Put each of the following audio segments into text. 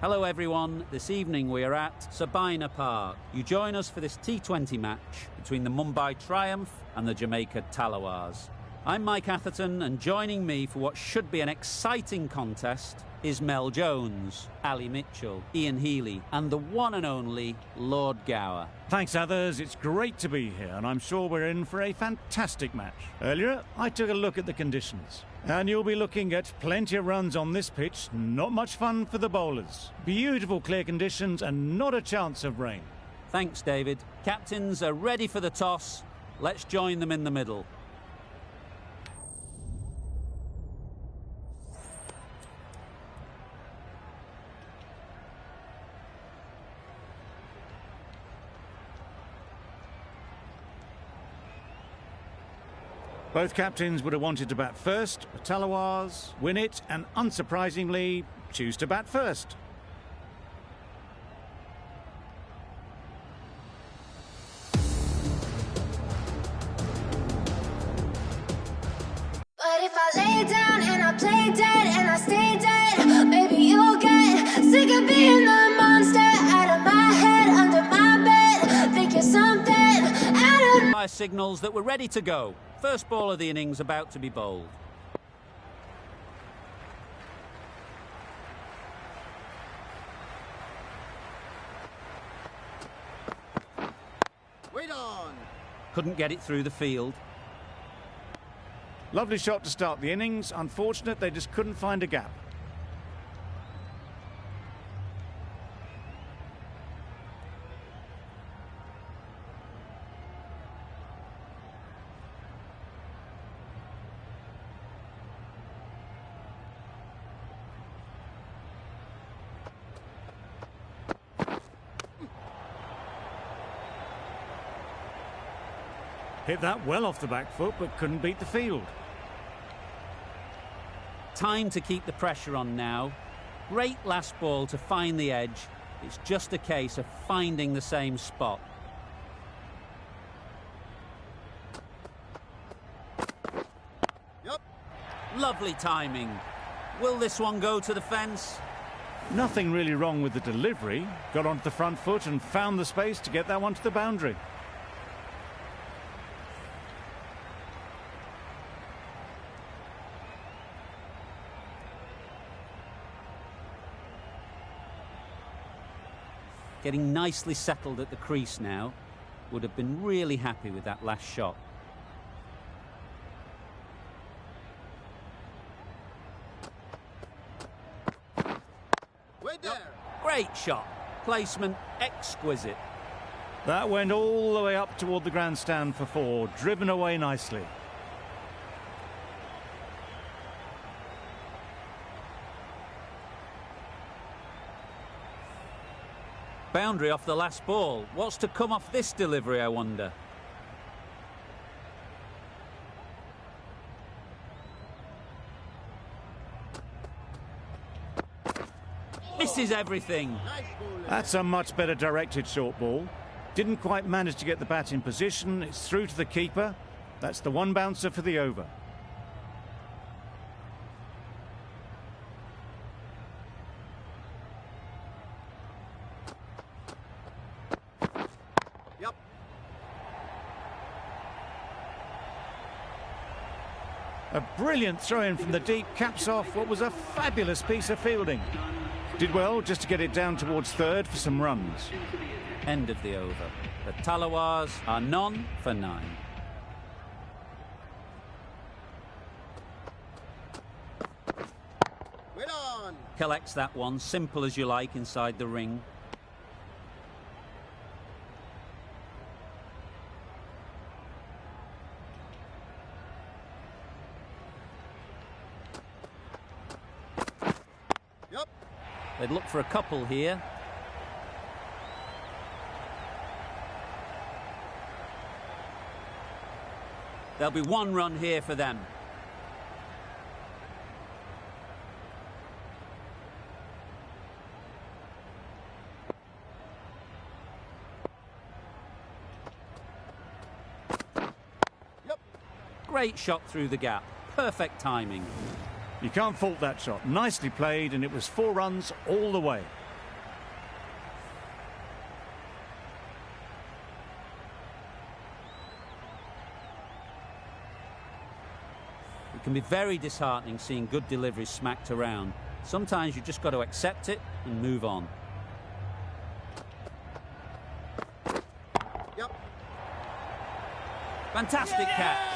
Hello everyone, this evening we are at Sabina Park. You join us for this T20 match between the Mumbai Triumph and the Jamaica Tallawahs. I'm Mike Atherton, and joining me for what should be an exciting contest is Mel Jones, Ali Mitchell, Ian Healy and the one and only Lord Gower. Thanks, others. It's great to be here, and I'm sure we're in for a fantastic match. Earlier, I took a look at the conditions, and you'll be looking at plenty of runs on this pitch. Not much fun for the bowlers. Beautiful clear conditions and not a chance of rain. Thanks, David. Captains are ready for the toss. Let's join them in the middle. Both captains would have wanted to bat first. The Tallawahs win it and, unsurprisingly, choose to bat first. But if I lay down and I play dead and I stay dead, maybe you'll get sick of being the monster out of my head, under my bed. Think you're something out of Fire signals that we're ready to go. First ball of the innings about to be bowled. Wait on. Couldn't get it through the field. Lovely shot to start the innings. Unfortunate they just couldn't find a gap. Hit that well off the back foot, but couldn't beat the field. Time to keep the pressure on now. Great last ball to find the edge. It's just a case of finding the same spot. Yep. Lovely timing. Will this one go to the fence? Nothing really wrong with the delivery. Got onto the front foot and found the space to get that one to the boundary. Getting nicely settled at the crease now. Would have been really happy with that last shot. Wait there. Great shot. Placement exquisite. That went all the way up toward the grandstand for four, driven away nicely. Boundary off the last ball. What's to come off this delivery, I wonder? Misses everything. Nice bowling. That's a much better directed short ball. Didn't quite manage to get the bat in position. It's through to the keeper. That's the one bouncer for the over. Yep. A brilliant throw-in from the deep caps off what was a fabulous piece of fielding. Did well just to get it down towards third for some runs. End of the over. The Tallawahs are none for 9. Wait on. Collects that one, simple as you like, inside the ring. Yep. They'd look for a couple here. There'll be one run here for them. Yep. Great shot through the gap. Perfect timing. You can't fault that shot. Nicely played, and it was 4 runs all the way. It can be very disheartening seeing good deliveries smacked around. Sometimes you've just got to accept it and move on. Yep. Fantastic catch.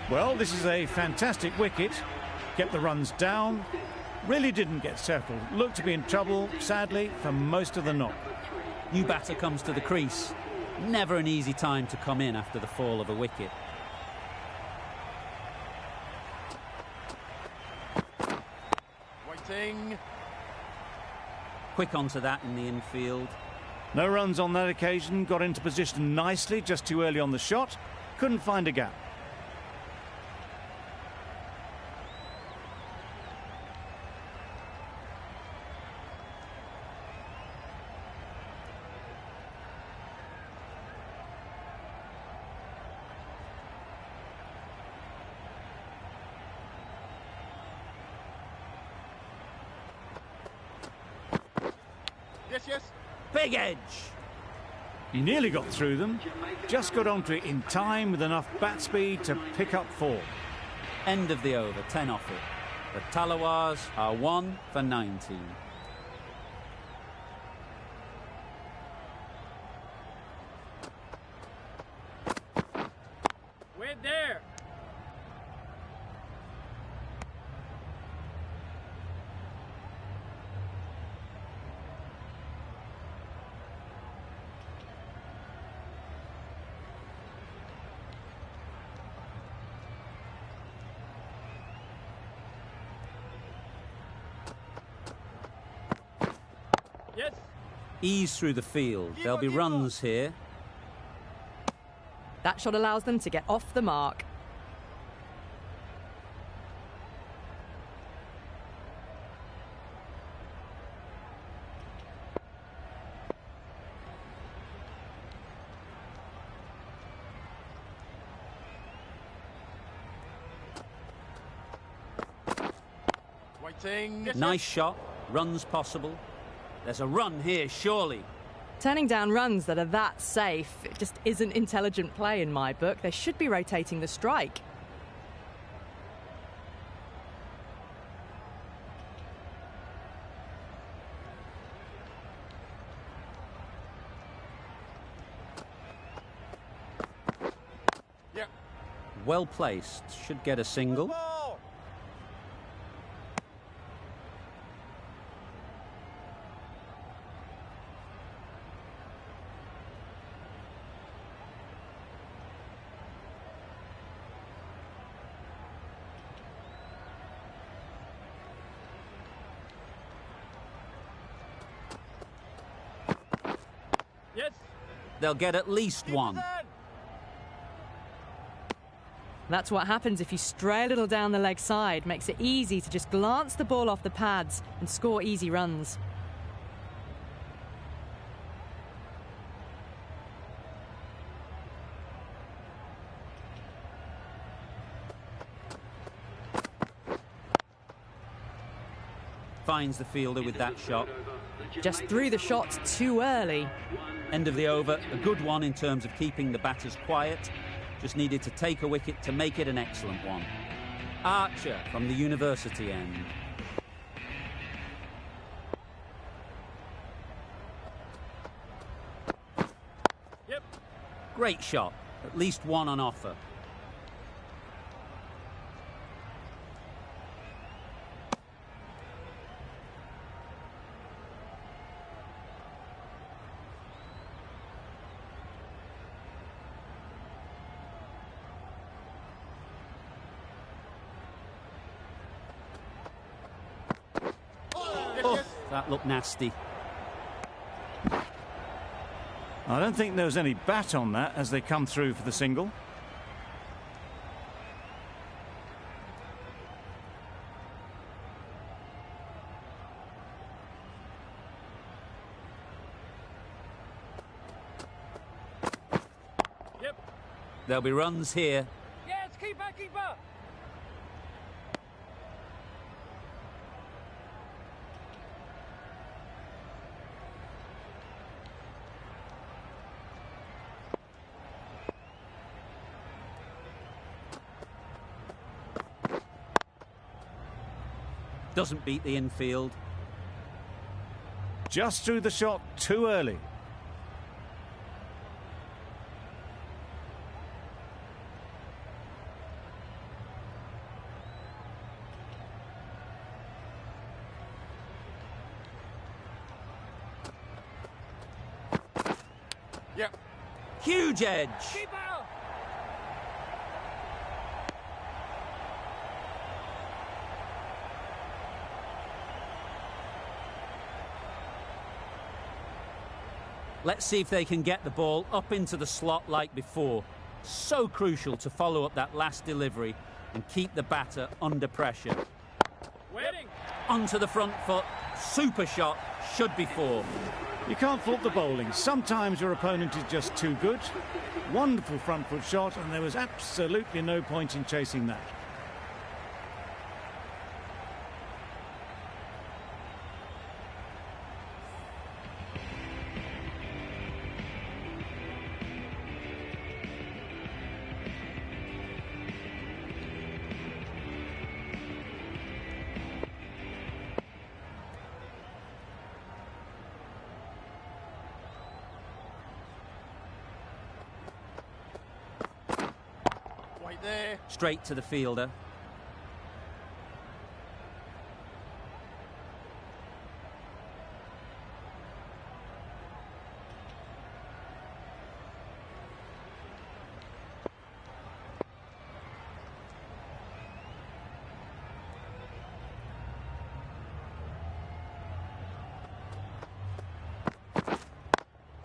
Well, this is a fantastic wicket. Kept the runs down. Really didn't get settled. Looked to be in trouble, sadly, for most of the knock. New batter comes to the crease. Never an easy time to come in after the fall of a wicket. Waiting. Quick onto that in the infield. No runs on that occasion. Got into position nicely, just too early on the shot. Couldn't find a gap. Yes. Big edge. He nearly got through them. Just got onto it in time with enough bat speed to pick up form. End of the over, 10 off it. The Tallawahs are 1 for 19. We're there. Yes. Ease through the field. There'll be runs here. That shot allows them to get off the mark. Waiting. Nice shot. Runs possible. There's a run here, surely. Turning down runs that are that safe, it just isn't intelligent play in my book. They should be rotating the strike. Yep. Well placed. Should get a single. Ball. Yes. They'll get at least one. That's what happens if you stray a little down the leg side. Makes it easy to just glance the ball off the pads and score easy runs. Finds the fielder with that shot. Just threw the shot too early. End of the over. A good one in terms of keeping the batters quiet. Just needed to take a wicket to make it an excellent one. Archer from the university end. Yep. Great shot. At least one on offer. Oh, that looked nasty. I don't think there was any bat on that as they come through for the single. Yep. There'll be runs here. Yes, keeper, keeper. Doesn't beat the infield. Just threw the shot too early. Yep. Huge edge. Keeper. Let's see if they can get the ball up into the slot like before. So crucial to follow up that last delivery and keep the batter under pressure. Waiting. Onto the front foot. Super shot. Should be four. You can't fault the bowling. Sometimes your opponent is just too good. Wonderful front foot shot, and there was absolutely no point in chasing that. Wait there. Straight to the fielder.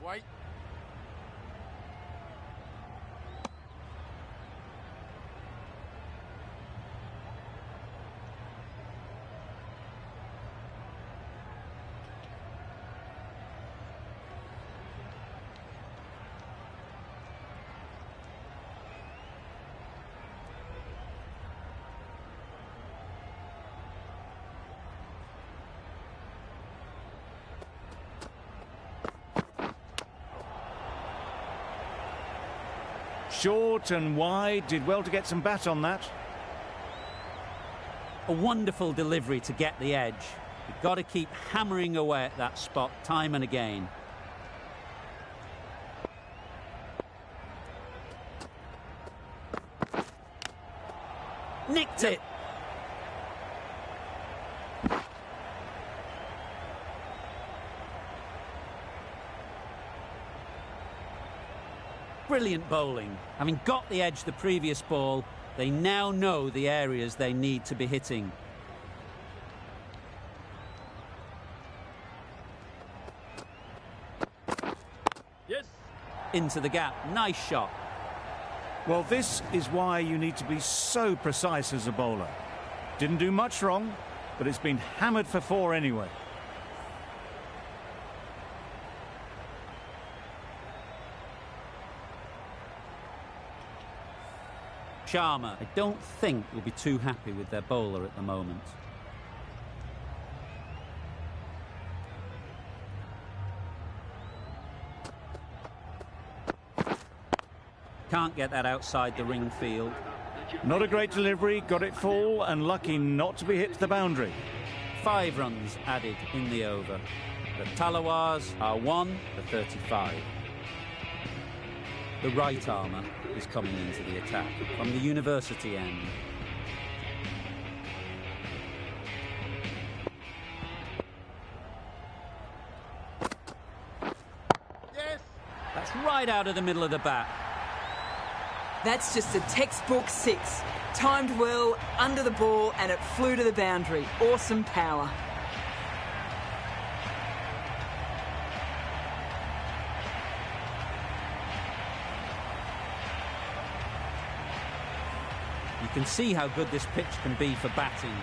Wait. Short and wide, did well to get some bat on that. A wonderful delivery to get the edge. You've got to keep hammering away at that spot time and again. Nicked it. Brilliant bowling. Having got the edge the previous ball, they now know the areas they need to be hitting. Yes. Into the gap. Nice shot. Well, this is why you need to be so precise as a bowler. Didn't do much wrong, but it's been hammered for four anyway. Sharma, I don't think, will be too happy with their bowler at the moment. Can't get that outside the ring field. Not a great delivery, got it full and lucky not to be hit to the boundary. 5 runs added in the over. The Tallawahs are 1 for 35. The right armour is coming into the attack from the university end. Yes. That's right out of the middle of the bat. That's just a textbook 6. Timed well, under the ball, and it flew to the boundary. Awesome power. You can see how good this pitch can be for batting.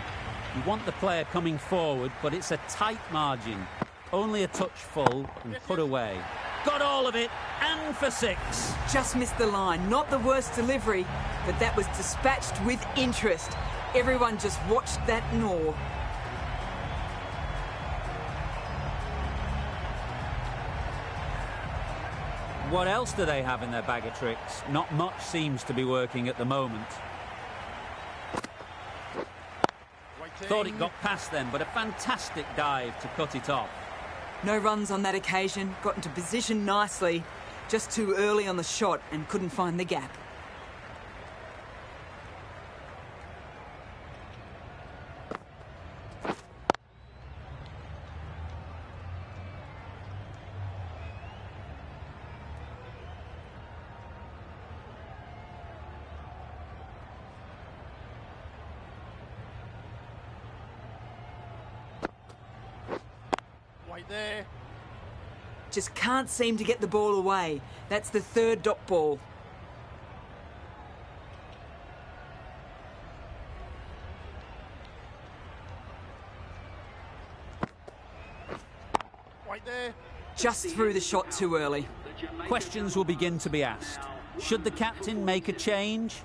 You want the player coming forward, but it's a tight margin. Only a touch full and put away. Got all of it. and for 6. Just missed the line. Not the worst delivery, but that was dispatched with interest. Everyone just watched that gnaw. What else do they have in their bag of tricks? Not much seems to be working at the moment. Thought it got past them, but a fantastic dive to cut it off. No runs on that occasion. Got into position nicely. Just too early on the shot and couldn't find the gap. There. Just can't seem to get the ball away. That's the third dot ball. Right there. Just threw the shot too early. Questions will begin to be asked. Should the captain make a change?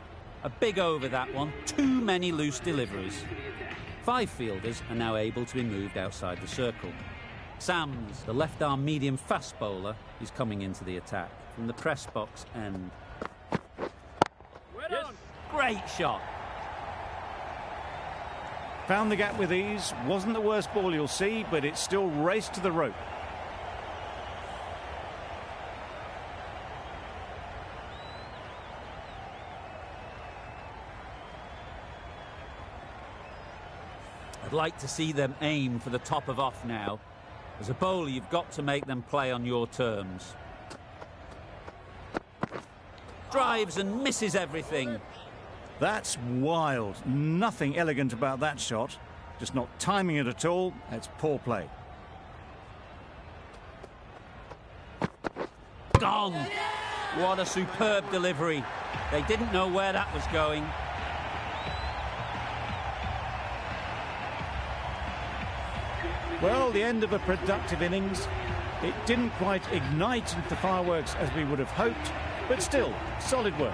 A big over that one. Too many loose deliveries. 5 fielders are now able to be moved outside the circle. Sams, the left-arm medium fast bowler, is coming into the attack from the press box end. Yes. Great shot. Found the gap with ease. Wasn't the worst ball you'll see, but it still raced to the rope. I'd like to see them aim for the top of off now. As a bowler, you've got to make them play on your terms. Drives and misses everything. That's wild. Nothing elegant about that shot. Just not timing it at all. It's poor play. Gone. What a superb delivery. They didn't know where that was going. Well, the end of a productive innings. It didn't quite ignite into fireworks as we would have hoped, but still, solid work.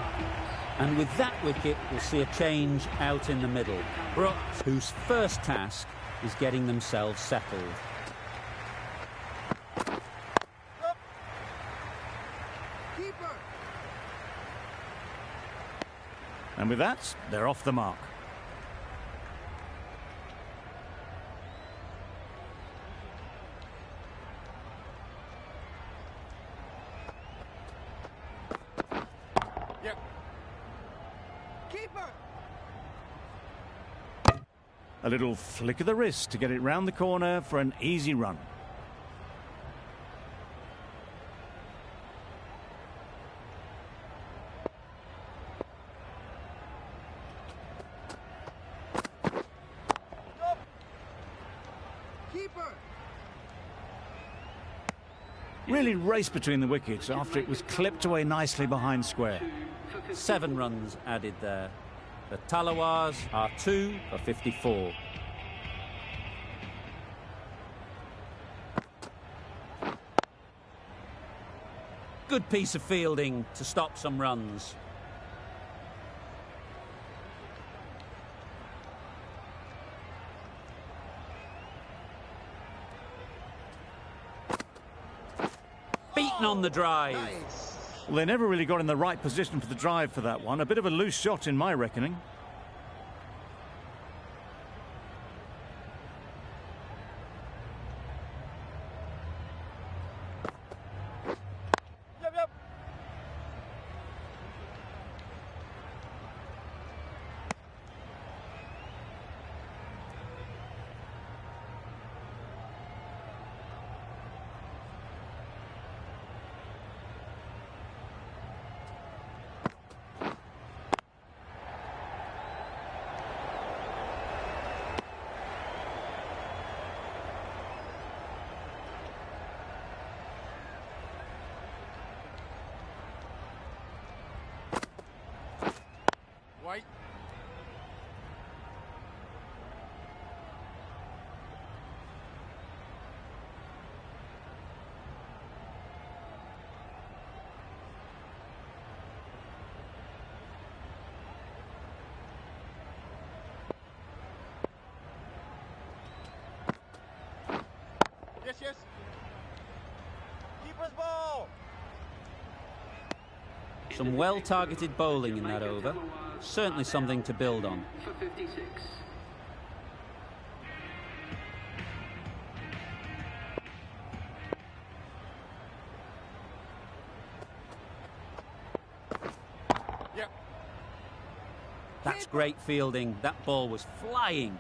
And with that wicket, we'll see a change out in the middle. Brooks, whose first task is getting themselves settled. Keeper. And with that, they're off the mark. Yep. Keeper. A little flick of the wrist to get it round the corner for an easy run. Keeper. Really raced between the wickets after it was clipped away nicely behind square. 7 runs added there. The Tallawahs are 2 for 54. Good piece of fielding to stop some runs. Beaten on the drive. Well, they never really got in the right position for the drive for that one. A bit of a loose shot in my reckoning. Yep, yep. Some well-targeted bowling in that over. Certainly something to build on. Yep. That's great fielding. That ball was flying.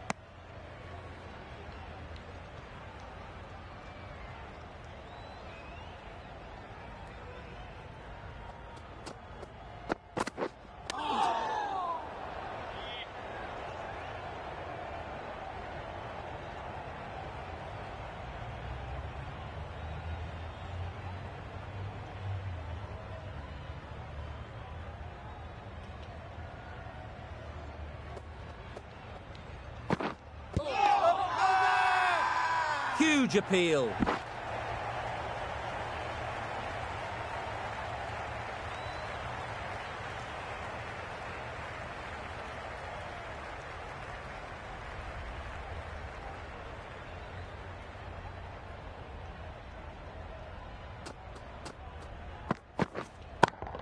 Huge appeal.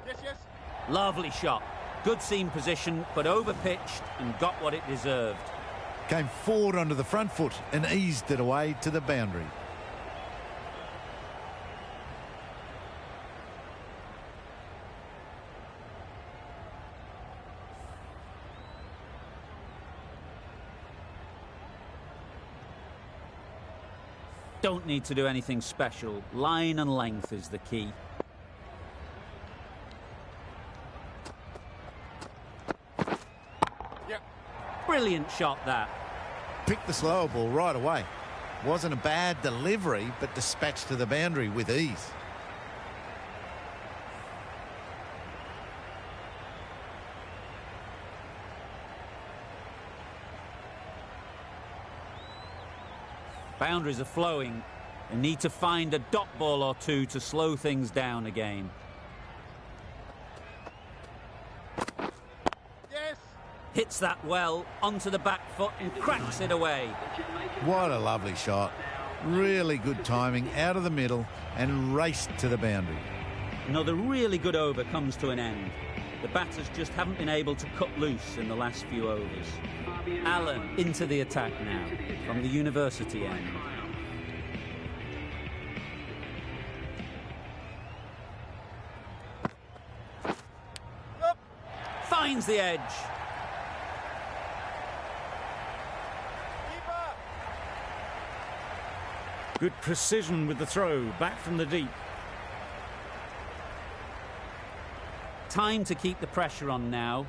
Yes, yes. Lovely shot. Good seam position, but over-pitched and got what it deserved. Came forward onto the front foot and eased it away to the boundary. Don't need to do anything special. Line and length is the key. Yep. Brilliant shot, that. Picked the slower ball right away. Wasn't a bad delivery, but dispatched to the boundary with ease. Boundaries are flowing. They need to find a dot ball or two to slow things down again. Yes. Hits that well onto the back foot and cracks it away. What a lovely shot. Really good timing out of the middle and raced to the boundary. Another really good over comes to an end. The batters just haven't been able to cut loose in the last few overs. Allen into the attack now from the university end. Up. Finds the edge. Keeper. Good precision with the throw, back from the deep. Time to keep the pressure on now.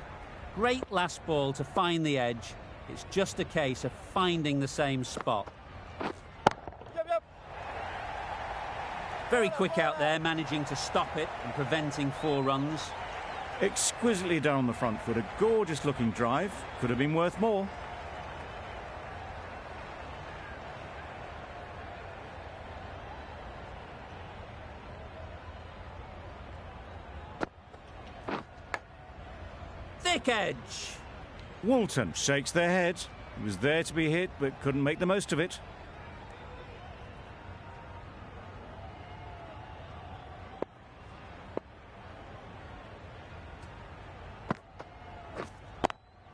Great last ball to find the edge. It's just a case of finding the same spot. Yep, yep. Very quick out there, managing to stop it and preventing 4 runs. Exquisitely done on the front foot. A gorgeous looking drive. Could have been worth more. Thick edge. Walton shakes their head. He was there to be hit, but couldn't make the most of it.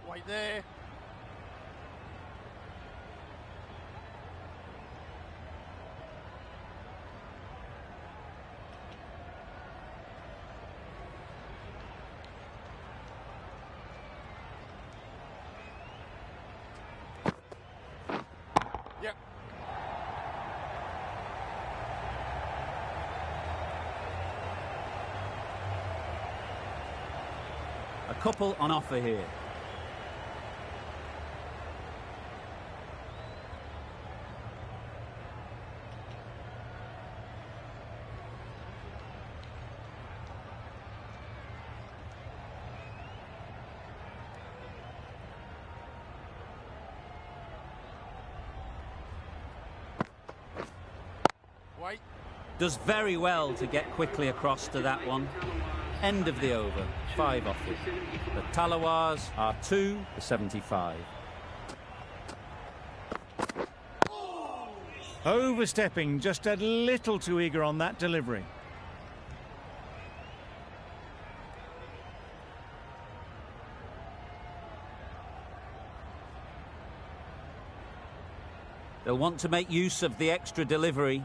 Wait there. Yep. A couple on offer here. Wait. Does very well to get quickly across to that one. End of the over, 5 off it. The Tallawahs are 2 for 75. Overstepping, just a little too eager on that delivery. They'll want to make use of the extra delivery.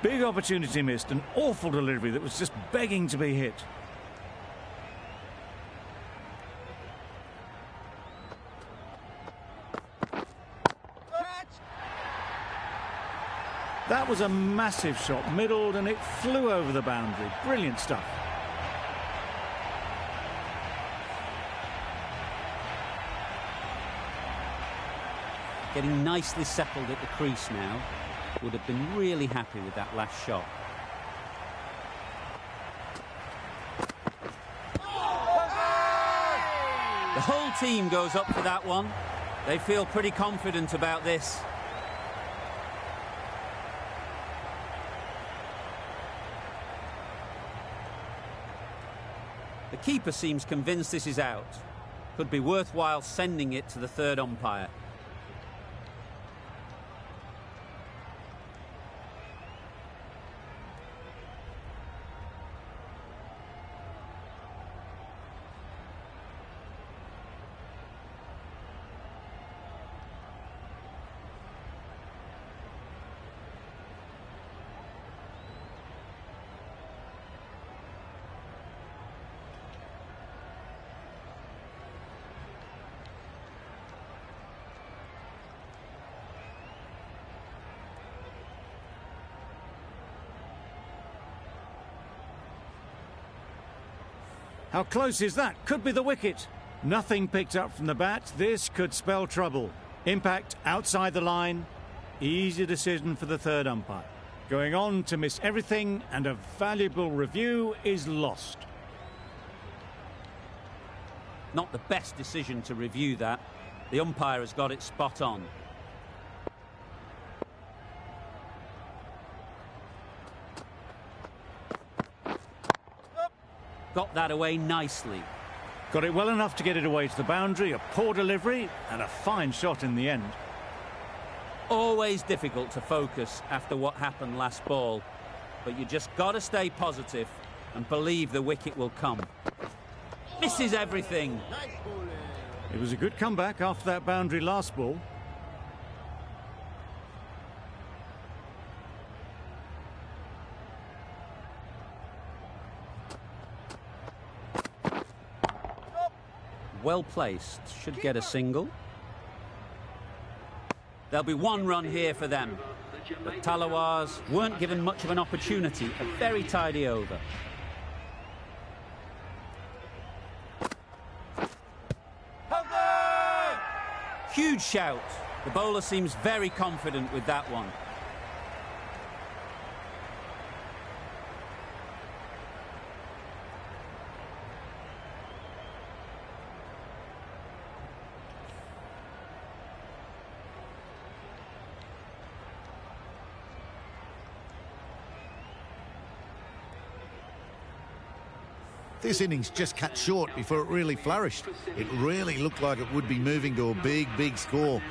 Big opportunity missed, an awful delivery that was just begging to be hit. That was a massive shot, middled, and it flew over the boundary. Brilliant stuff. Getting nicely settled at the crease now. Would have been really happy with that last shot. The whole team goes up for that one. They feel pretty confident about this. The keeper seems convinced this is out. Could be worthwhile sending it to the third umpire. How close is that? Could be the wicket. Nothing picked up from the bat. This could spell trouble. Impact outside the line. Easy decision for the third umpire. Going on to miss everything, and a valuable review is lost. Not the best decision to review that. The umpire has got it spot on. Got that away nicely. Got it well enough to get it away to the boundary. A poor delivery and a fine shot in the end. Always difficult to focus after what happened last ball, but you just got to stay positive and believe the wicket will come. Misses everything. It was a good comeback after that boundary last ball. Well placed, should get a single. There'll be one run here for them. The Tallawahs weren't given much of an opportunity. A very tidy over. Huge shout. The bowler seems very confident with that one. This innings just cut short before it really flourished. It really looked like it would be moving to a big, big score,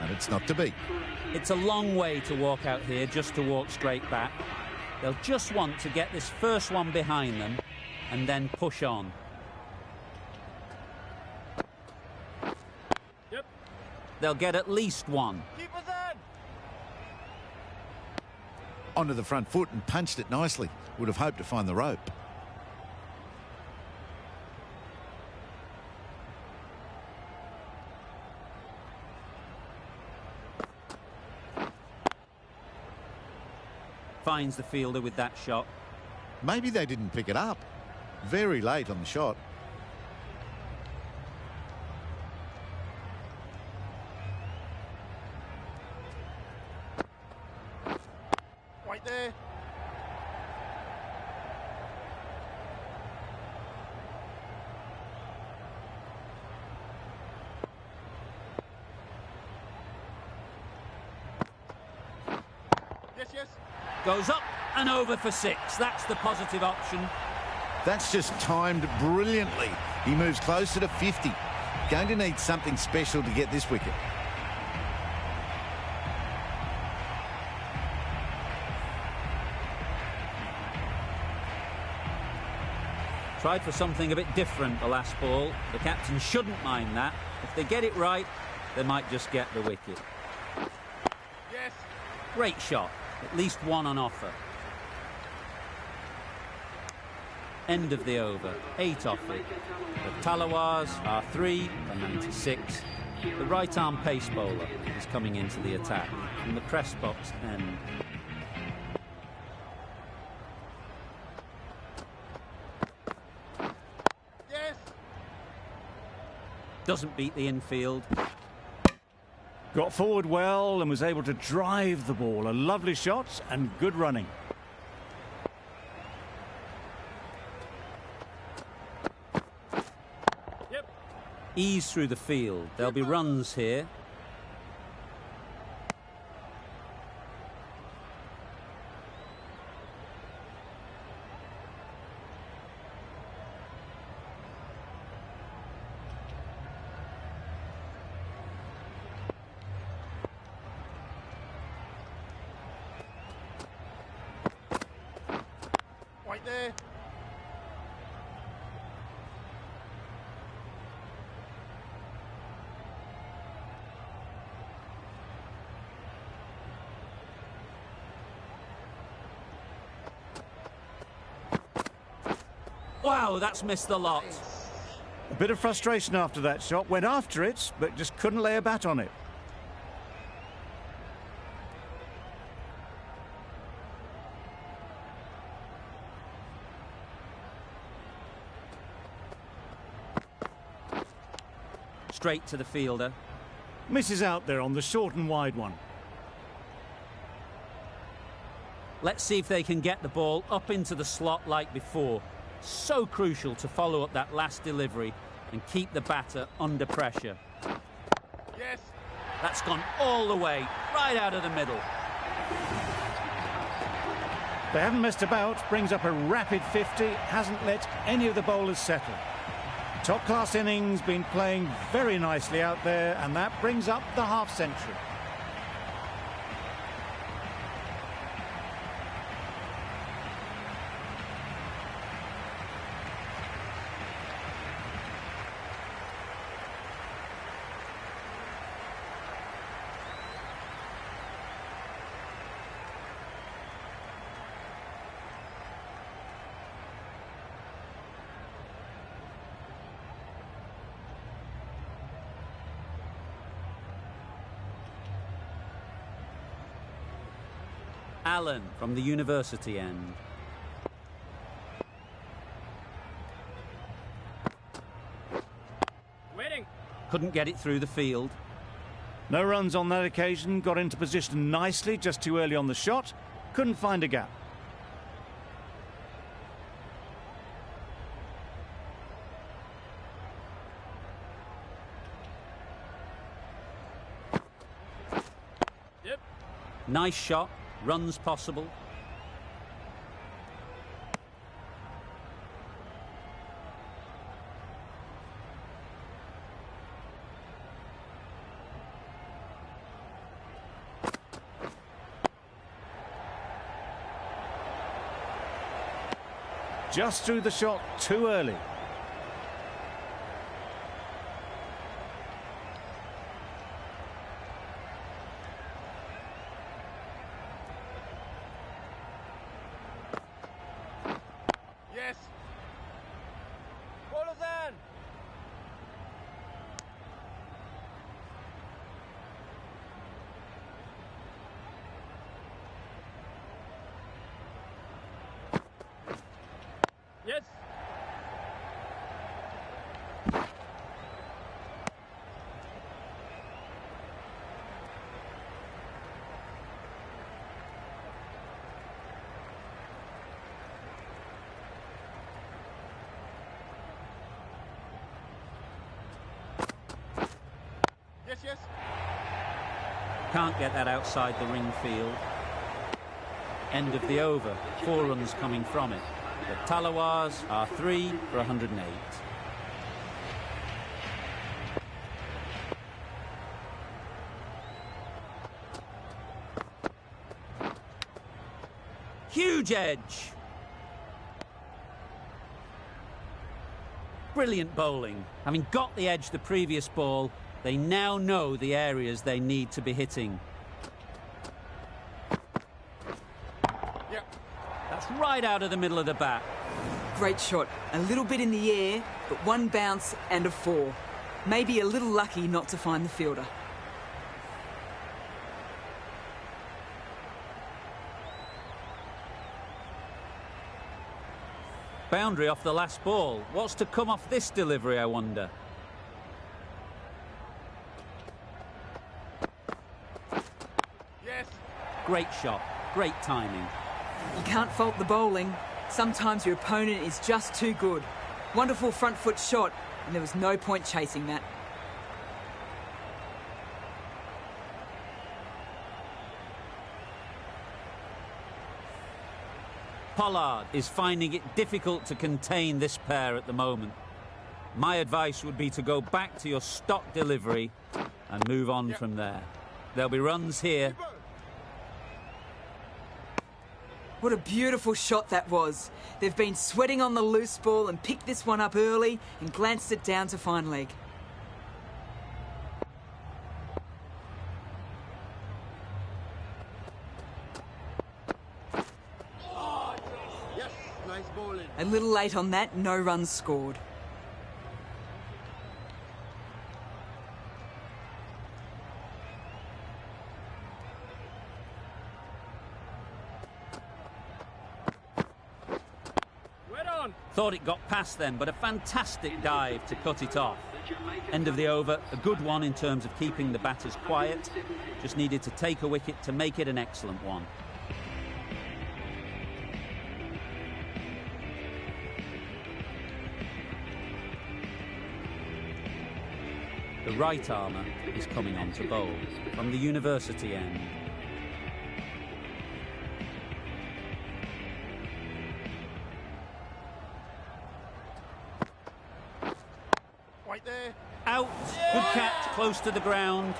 but it's not to be. It's a long way to walk out here just to walk straight back. They'll just want to get this first one behind them and then push on. Yep. They'll get at least one. Keep us in. Onto the front foot and punched it nicely. Would have hoped to find the rope. Finds the fielder with that shot. Maybe they didn't pick it up. Very late on the shot. Right there. Yes, yes. Goes up and over for 6. That's the positive option. That's just timed brilliantly. He moves closer to 50. Going to need something special to get this wicket. Tried for something a bit different the last ball. The captain shouldn't mind that. If they get it right, they might just get the wicket. Yes. Great shot. At least one on offer. End of the over. 8 off it. The Tallawahs are 3 for 96. The right-arm pace bowler is coming into the attack from the press box end. Yes. Doesn't beat the infield. Got forward well and was able to drive the ball. A lovely shot and good running. Yep. Ease through the field. There'll be runs here. Right there. Wow, that's missed the lot. A bit of frustration after that shot. Went after it, but just couldn't lay a bat on it. Straight to the fielder. Misses out there on the short and wide one. Let's see if they can get the ball up into the slot like before. So crucial to follow up that last delivery and keep the batter under pressure. Yes. That's gone all the way, right out of the middle. They haven't messed about, brings up a rapid 50, hasn't let any of the bowlers settle. Top-class innings, been playing very nicely out there, and that brings up the half-century. Allen from the university end. Waiting. Couldn't get it through the field. No runs on that occasion, got into position nicely, just too early on the shot. Couldn't find a gap. Yep. Nice shot. Runs possible. Just threw the shot too early. Yes. Bowlers in. Yes. Yes, yes. Can't get that outside the ring field. End of the over. 4 runs coming from it. The Tallawahs are 3 for 108. Huge edge. Brilliant bowling. Having got the edge the previous ball, they now know the areas they need to be hitting. Yep. That's right out of the middle of the bat. Great shot. A little bit in the air, but one bounce and a 4. Maybe a little lucky not to find the fielder. Boundary off the last ball. What's to come off this delivery, I wonder? Yes. Great shot. Great timing. You can't fault the bowling. Sometimes your opponent is just too good. Wonderful front foot shot, and there was no point chasing that. Pollard is finding it difficult to contain this pair at the moment. My advice would be to go back to your stock delivery and move on from there. There'll be runs here. What a beautiful shot that was. They've been sweating on the loose ball and picked this one up early and glanced it down to fine leg. Yes. Nice bowling. A little late on that, no runs scored. Thought it got past them, but a fantastic dive to cut it off. End of the over, a good one in terms of keeping the batters quiet. Just needed to take a wicket to make it an excellent one. The right armour is coming on to bowl from the university end. Right there. Out. Good catch, close to the ground.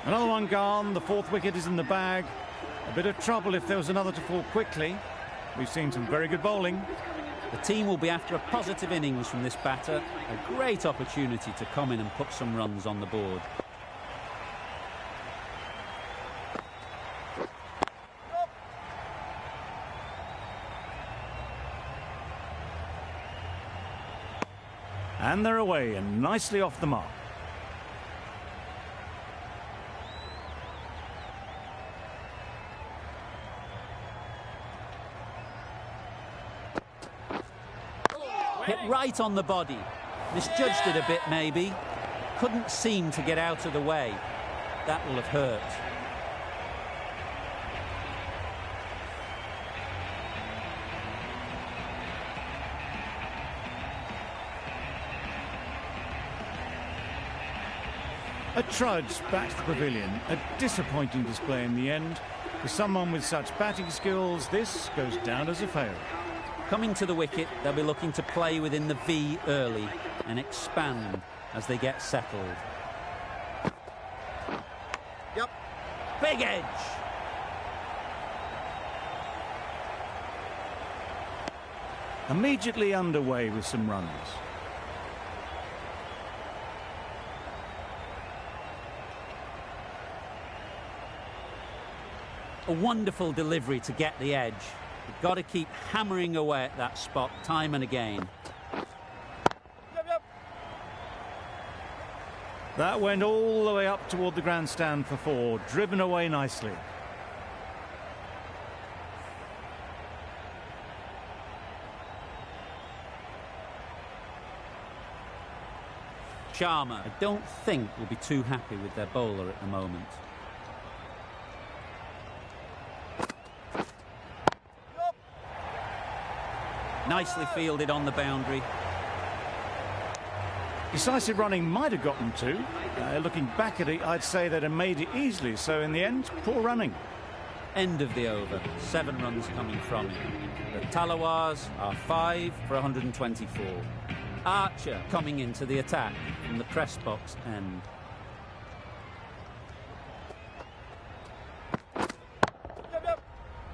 Another one gone. The 4th wicket is in the bag. A bit of trouble if there was another to fall quickly. We've seen some very good bowling. The team will be after a positive innings from this batter. A great opportunity to come in and put some runs on the board. And they're away and nicely off the mark. Hit right on the body. Misjudged it a bit, maybe. Couldn't seem to get out of the way. That will have hurt. A trudge back to the pavilion. A disappointing display in the end. For someone with such batting skills, this goes down as a fail. Coming to the wicket, they'll be looking to play within the V early and expand as they get settled. Yep. Big edge. Immediately underway with some runs. A wonderful delivery to get the edge. You've got to keep hammering away at that spot time and again. Yep. That went all the way up toward the grandstand for 4, driven away nicely. Sharma, I don't think, will be too happy with their bowler at the moment. Nicely fielded on the boundary. Decisive running might have gotten 2. Looking back at it, I'd say they'd have made it easily. So in the end, poor running. End of the over. 7 runs coming from it. The Tallawahs are 5 for 124. Archer coming into the attack from the press box end.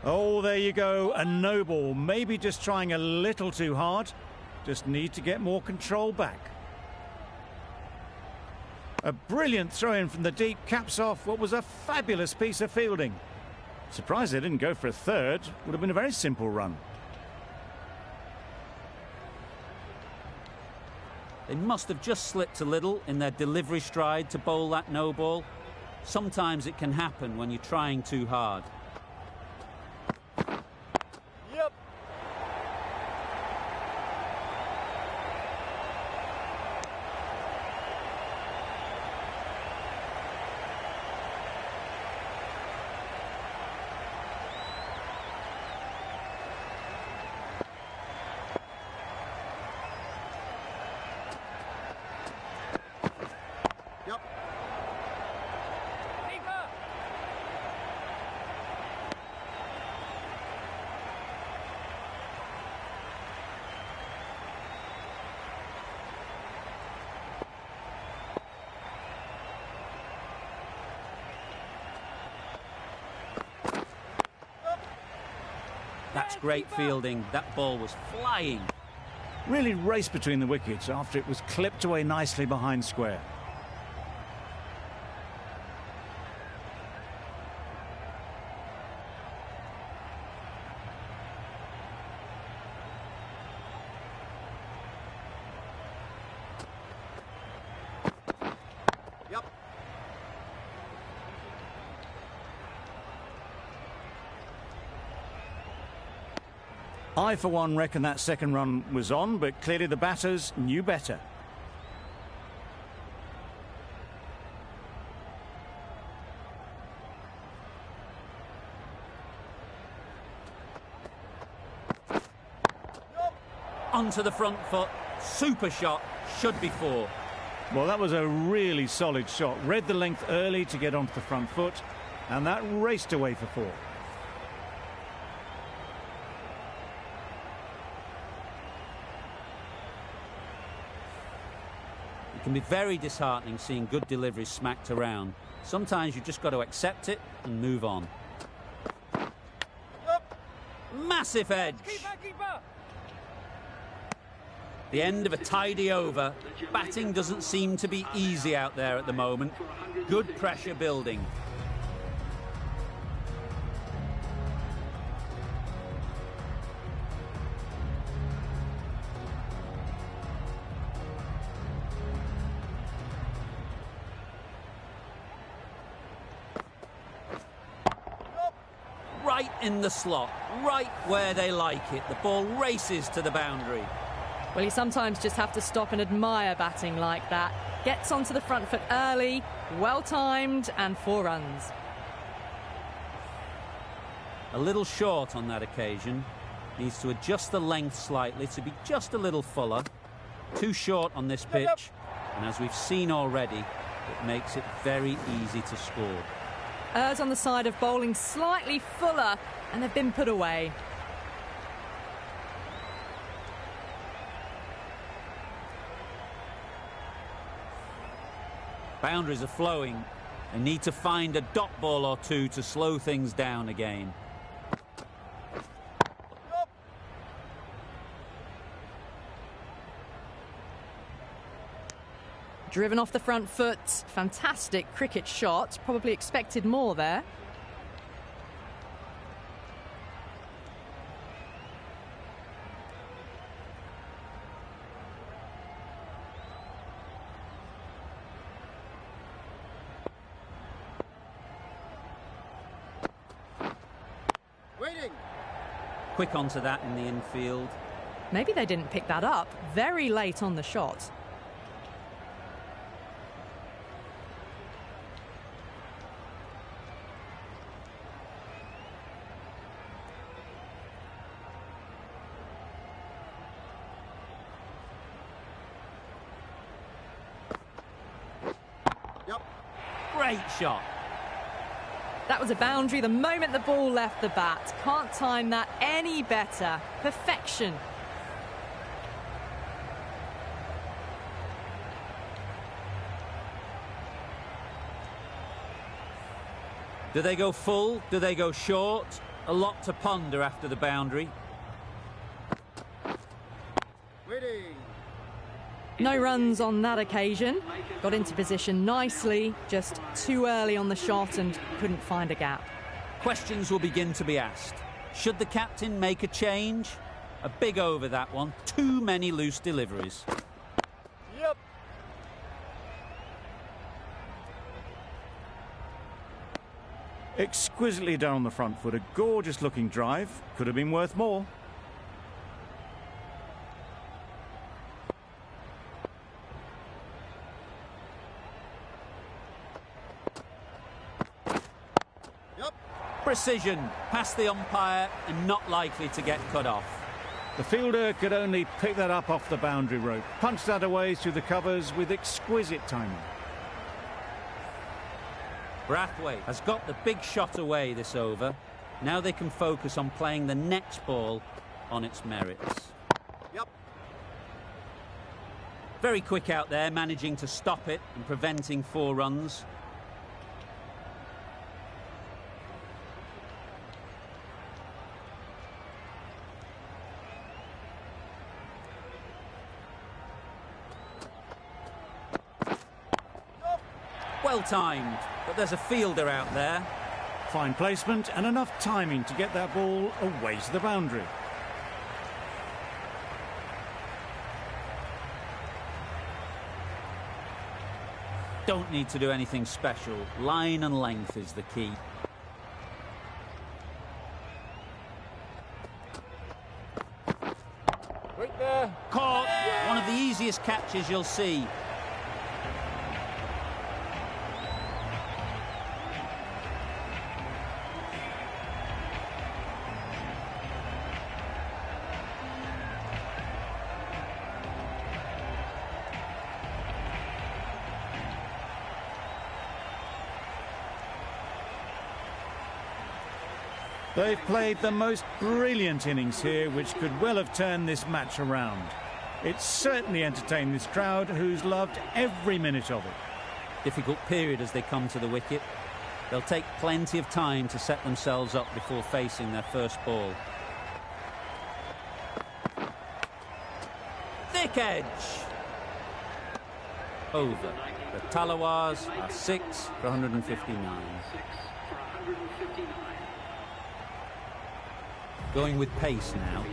Oh, there you go, a no ball. Maybe just trying a little too hard. Just need to get more control back. A brilliant throw-in from the deep caps off what was a fabulous piece of fielding. Surprised they didn't go for a third. Would have been a very simple run. They must have just slipped a little in their delivery stride to bowl that no ball. Sometimes it can happen when you're trying too hard. Yep. Yep. Keeper! That's great fielding. That ball was flying. Really raced between the wickets after it was clipped away nicely behind square. Yep. I, for one, reckon that second run was on, but clearly the batters knew better. Onto the front foot. Super shot. Should be 4. Well, that was a really solid shot. Read the length early to get onto the front foot, and that raced away for 4. It can be very disheartening seeing good deliveries smacked around. Sometimes you've just got to accept it and move on. Massive edge. Keeper, keeper! The end of a tidy over. Batting doesn't seem to be easy out there at the moment. Good pressure building. Right in the slot, right where they like it. The ball races to the boundary. Well, you sometimes just have to stop and admire batting like that. Gets onto the front foot early, well-timed, and 4 runs. A little short on that occasion. Needs to adjust the length slightly to be just a little fuller. Too short on this pitch. And as we've seen already, it makes it very easy to score. Errs on the side of bowling slightly fuller, and they've been put away. Boundaries are flowing. They need to find a dot ball or two to slow things down again. Driven off the front foot. Fantastic cricket shot. Probably expected more there. Waiting. Quick onto that in the infield. Maybe they didn't pick that up. Very late on the shot. Great shot. That was a boundary the moment the ball left the bat. Can't time that any better. Perfection. Do they go full? Do they go short? A lot to ponder after the boundary. Waiting. No runs on that occasion. Got into position nicely, just too early on the shot and couldn't find a gap. Questions will begin to be asked. Should the captain make a change? A big over, that one. Too many loose deliveries. Yep. Exquisitely down the front foot, a gorgeous looking drive. Could have been worth more. Precision, past the umpire and not likely to get cut off. The fielder could only pick that up off the boundary rope. Punched that away through the covers with exquisite timing. Brathwaite has got the big shot away this over. Now they can focus on playing the next ball on its merits. Yep. Very quick out there, managing to stop it and preventing 4 runs. Well timed, but there's a fielder out there. Fine placement and enough timing to get that ball away to the boundary. Don't need to do anything special. Line and length is the key. Right there. Caught. One of the easiest catches you'll see. They've played the most brilliant innings here, which could well have turned this match around. It's certainly entertained this crowd, who's loved every minute of it. Difficult period as they come to the wicket. They'll take plenty of time to set themselves up before facing their first ball. Thick edge. Over. The Tallawahs are 6 for 159. Going with pace now.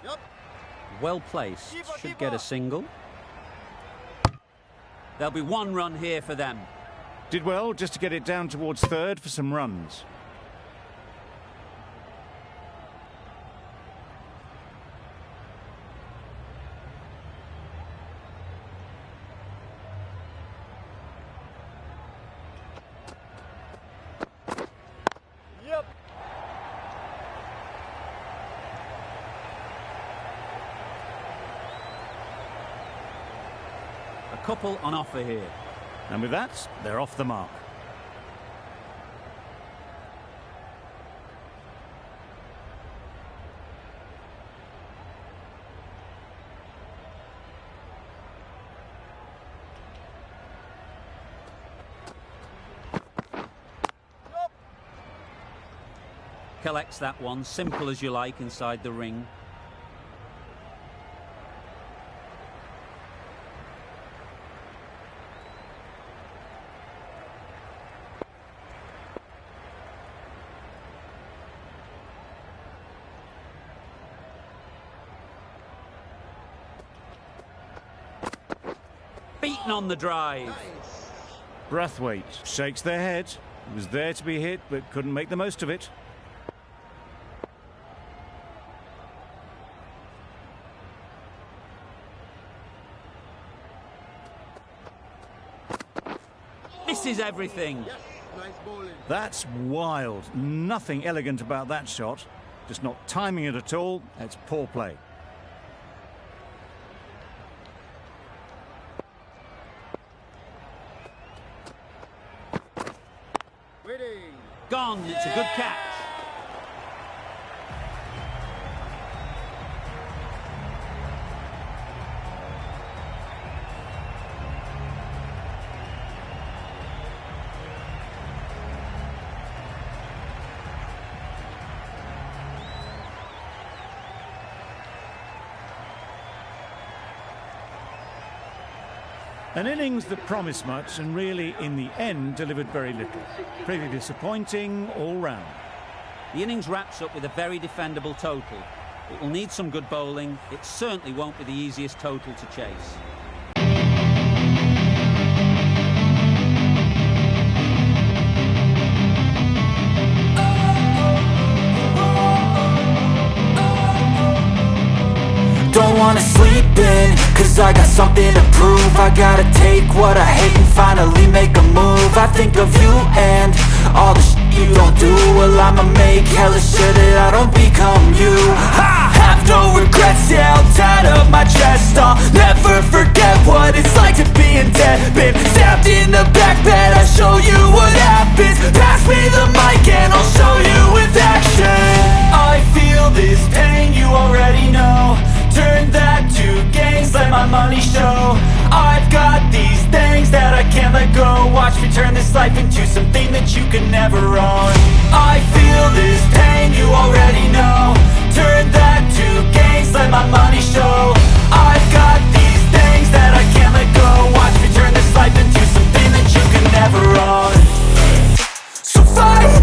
Yep. Well placed. Should get a single. There'll be 1 run here for them. Did well just to get it down towards third for some runs. Yep. A couple on offer here. And with that, they're off the mark. Collects that one, simple as you like, inside the ring. Beaten on the drive. Brathwaite shakes their head. It was there to be hit, but couldn't make the most of it. This is everything. Nice bowling. That's wild. Nothing elegant about that shot. Just not timing it at all. It's poor play. Waiting. Gone. It's a good catch. An innings that promised much and really, in the end, delivered very little. Pretty disappointing all round. The innings wraps up with a very defendable total. It will need some good bowling. It certainly won't be the easiest total to chase. Don't wanna sleep in, cause I got something to prove. I gotta take what I hate and finally make a move. I think of you and all the shit you don't do. Well, I'ma make hella sure that I don't become you. I have no regrets, yeah, I'll tie up my chest. I'll never forget what it's like to be in debt. Been stabbed in the back bed, I'll show you what happens. Pass me the mic and I'll show you with action. I feel this pain, you already know. Turn that to gains, let my money show. I've got these things that I can't let go. Watch me turn this life into something that you can never own. I feel this pain, you already know. Turn that to gains, let my money show. I've got these things that I can't let go. Watch me turn this life into something that you can never own. So fight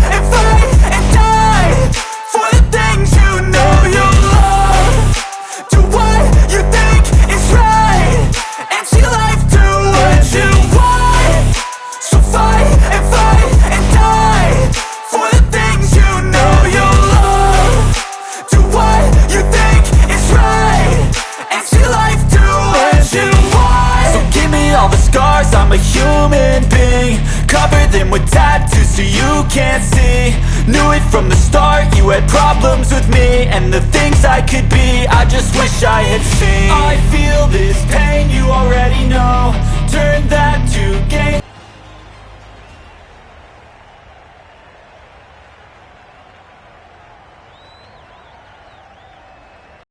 and die for the things you know you love. Do what you think is right, and see life do what you want. So fight and die for the things you know you love. Do what you think is right, and see life do what you want. So give me all the scars, I'm a human being. Cover them with tattoos so you can't see. Knew it from the start, you had problems with me and the things I could be, I just wish I had seen. I feel this pain, you already know. Turn that to gain,